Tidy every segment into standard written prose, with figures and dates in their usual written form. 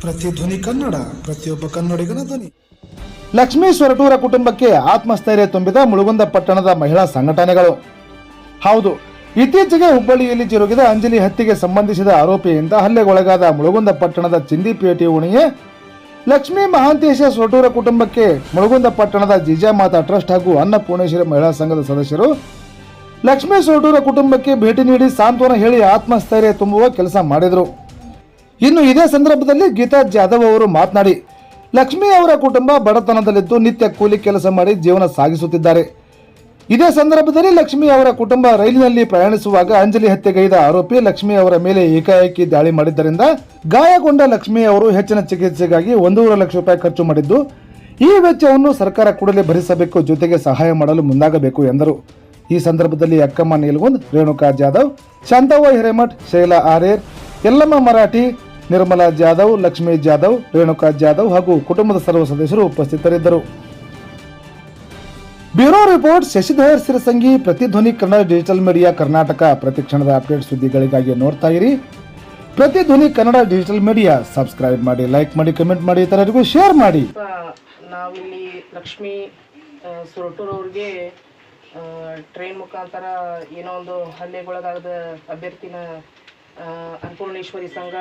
ಪ್ರತಿಧ್ವನಿ ಕನ್ನಡ, ಪ್ರತಿಯೊಬ್ಬ ಕನ್ನಡಿಗನ ಧ್ವನಿ. ಲಕ್ಷ್ಮೀ ಸೊರಟೂರ ಕುಟುಂಬಕ್ಕೆ ಆತ್ಮಸ್ಥೈರ್ಯ ತುಂಬಿದ ಮುಳುಗುಂದ ಪಟ್ಟಣದ ಮಹಿಳಾ ಸಂಘಟನೆಗಳು. ಹೌದು, ಇತ್ತೀಚೆಗೆ ಹುಬ್ಬಳ್ಳಿಯಲ್ಲಿ ಜರುಗಿದ ಅಂಜಲಿ ಹತ್ಯೆಗೆ ಸಂಬಂಧಿಸಿದ ಆರೋಪಿಯಿಂದ ಹಲ್ಲೆಗೊಳಗಾದ ಮುಳುಗುಂದ ಪಟ್ಟಣದ ಚಿಂದಿಪೇಟೆ ಓಣಿಯ ಲಕ್ಷ್ಮೀ ಮಹಾಂತೇಶ ಸೊರಟೂರ ಕುಟುಂಬಕ್ಕೆ ಮುಳುಗುಂದ ಪಟ್ಟಣದ ಜಿಜಾಮಾತಾ ಟ್ರಸ್ಟ್ ಹಾಗೂ ಅನ್ನಪೂರ್ಣೇಶ್ವರಿ ಮಹಿಳಾ ಸಂಘದ ಸದಸ್ಯರು ಲಕ್ಷ್ಮೀ ಸೊರಟೂರ ಕುಟುಂಬಕ್ಕೆ ಭೇಟಿ ನೀಡಿ ಸಾಂತ್ವನ ಹೇಳಿ ಆತ್ಮಸ್ಥೈರ್ಯ ತುಂಬುವ ಕೆಲಸ ಮಾಡಿದರು. ಇನ್ನು ಇದೇ ಸಂದರ್ಭದಲ್ಲಿ ಗೀತಾ ಜಾಧವ್ ಅವರು ಮಾತನಾಡಿ, ಲಕ್ಷ್ಮೀ ಅವರ ಕುಟುಂಬ ಬಡತನದಲ್ಲಿದ್ದು ನಿತ್ಯ ಕೂಲಿ ಕೆಲಸ ಮಾಡಿ ಜೀವನ ಸಾಗಿಸುತ್ತಿದ್ದಾರೆ. ಇದೇ ಸಂದರ್ಭದಲ್ಲಿ ಲಕ್ಷ್ಮೀ ಅವರ ಕುಟುಂಬ ರೈಲಿನಲ್ಲಿ ಪ್ರಯಾಣಿಸುವಾಗ ಅಂಜಲಿ ಹತ್ಯೆಗೈದ ಆರೋಪಿ ಲಕ್ಷ್ಮೀ ಅವರ ಮೇಲೆ ಏಕಾಏಕಿ ದಾಳಿ ಮಾಡಿದ್ದರಿಂದ ಗಾಯಗೊಂಡ ಲಕ್ಷ್ಮೀ ಅವರು ಹೆಚ್ಚಿನ ಚಿಕಿತ್ಸೆಗಾಗಿ 1.5 ಲಕ್ಷ ರೂಪಾಯಿ ಖರ್ಚು ಮಾಡಿದ್ದು, ಈ ವೆಚ್ಚವನ್ನು ಸರ್ಕಾರ ಕೂಡಲೇ ಭರಿಸಬೇಕು, ಜೊತೆಗೆ ಸಹಾಯ ಮಾಡಲು ಮುಂದಾಗಬೇಕು ಎಂದರು. ಈ ಸಂದರ್ಭದಲ್ಲಿ ಅಕ್ಕಮ್ಮ ನೀಲಗುಂದ್, ರೇಣುಕಾ ಜಾಧವ್, ಶಾಂತವ್ವ ಹಿರೇಮಠ್, ಶೈಲಾ ಆರೇರ್, ಯಲ್ಲಮ್ಮ ಮರಾಠಿ, ನಿರ್ಮಲಾ ಜಾಧವ್, ಲಕ್ಷ್ಮೀ ಜಾಧವ್, ರೇಣುಕಾ ಜಾಧವ್ ಹಾಗೂ ಕುಟುಂಬದ ಸರ್ವ ಸದಸ್ಯರು ಉಪಸ್ಥಿತರಿದ್ದರು. Bureau report Shashidhar Sirasangi, Prathidhwani Kannada digital media Karnataka. ಪ್ರತಿಕ್ಷಣದ ಅಪ್ಡೇಟ್ ಸುದ್ದಿಗಳಿಗಾಗಿ ನೋಡ್ತಾ ಇರಿ Prathidhwani Kannada digital media. Subscribe ಮಾಡಿ, ಲೈಕ್ ಮಾಡಿ, ಕಮೆಂಟ್ ಮಾಡಿ, ಇತರರಿಗೂ ಶೇರ್ ಮಾಡಿ. ನಾವಿಲ್ಲಿ ಲಕ್ಷ್ಮೀ ಸೊರಟೂರ್ ಅವ್ರಿಗೆ ಟ್ರೈನ್ ಮುಖಾಂತರ ಏನೋ ಒಂದು ಹಲ್ಲೆಗೊಳಗಾದ ಅಭ್ಯರ್ಥಿನ ಅನ್ನಪೂರ್ಣೇಶ್ವರಿ ಸಂಘ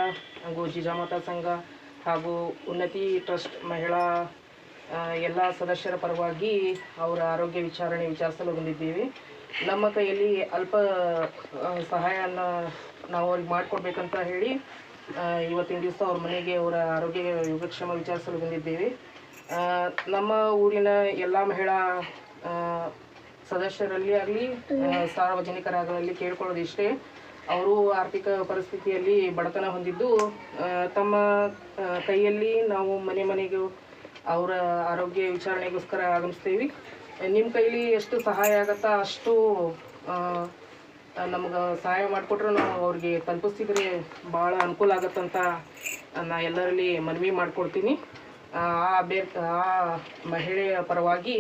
ಹಾಗೂ ಜಿಜಾಮಾತಾ ಸಂಘ ಹಾಗೂ ಉನ್ನತಿ ಟ್ರಸ್ಟ್ ಮಹಿಳಾ ಎಲ್ಲ ಸದಸ್ಯರ ಪರವಾಗಿ ಅವರ ಆರೋಗ್ಯ ವಿಚಾರಿಸಲು ಬಂದಿದ್ದೀವಿ. ನಮ್ಮ ಕೈಯಲ್ಲಿ ಅಲ್ಪ ಸಹಾಯನ ನಾವು ಅವ್ರಿಗೆ ಮಾಡಿಕೊಡ್ಬೇಕಂತ ಹೇಳಿ ಇವತ್ತಿನ ದಿವಸ ಅವ್ರ ಮನೆಗೆ ಅವರ ಆರೋಗ್ಯ ಯೋಗಕ್ಷೇಮ ವಿಚಾರಿಸಲು ಬಂದಿದ್ದೀವಿ. ನಮ್ಮ ಊರಿನ ಎಲ್ಲ ಮಹಿಳಾ ಸದಸ್ಯರಲ್ಲಿ ಆಗಲಿ ಸಾರ್ವಜನಿಕರಾಗಲಿ ಕೇಳ್ಕೊಳ್ಳೋದಿಷ್ಟೇ, ಅವರು ಆರ್ಥಿಕ ಪರಿಸ್ಥಿತಿಯಲ್ಲಿ ಬಡತನ ಹೊಂದಿದ್ದು ತಮ್ಮ ಕೈಯಲ್ಲಿ ನಾವು ಮನೆಗೂ ಅವರ ಆರೋಗ್ಯ ವಿಚಾರಣೆಗೋಸ್ಕರ ಆಗಮಿಸ್ತೀವಿ. ನಿಮ್ಮ ಕೈಲಿ ಎಷ್ಟು ಸಹಾಯ ಆಗುತ್ತಾ ಅಷ್ಟು ನಮ್ಗೆ ಸಹಾಯ ಮಾಡಿಕೊಟ್ರೆ ನಾವು ಅವ್ರಿಗೆ ತಲುಪಿಸಿದ್ರೆ ಭಾಳ ಅನುಕೂಲ ಆಗುತ್ತಂತ ನಾ ಎಲ್ಲರಲ್ಲಿ ಮನವಿ ಮಾಡಿಕೊಡ್ತೀನಿ. ಆ ಮಹಿಳೆಯ ಪರವಾಗಿ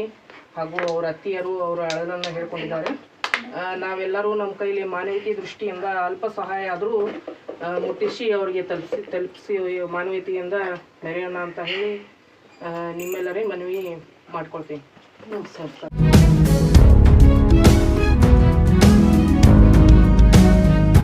ಹಾಗೂ ಅವರ ಅತ್ತಿಯರು ಅವರ ಅಳಲನ್ನು ಹೇಳ್ಕೊಂಡಿದ್ದಾರೆ. ನಾವೆಲ್ಲರೂ ನಮ್ಮ ಕೈಲಿ ಮಾನವೀಯತೆ ದೃಷ್ಟಿಯಿಂದ ಅಲ್ಪ ಸಹಾಯ ಆದರೂ ಮುಟ್ಟಿಸಿ ಅವರಿಗೆ ತಲುಪಿಸಿ ಮಾನವೀಯತೆಯಿಂದ ಮೆರೆಯೋಣ ಅಂತ ಹೇಳಿ ನಿಮ್ಮೆಲ್ಲರೇ ಮನವಿ ಮಾಡ್ಕೊಳ್ತೀನಿ. ನಮಸ್ಕಾರ.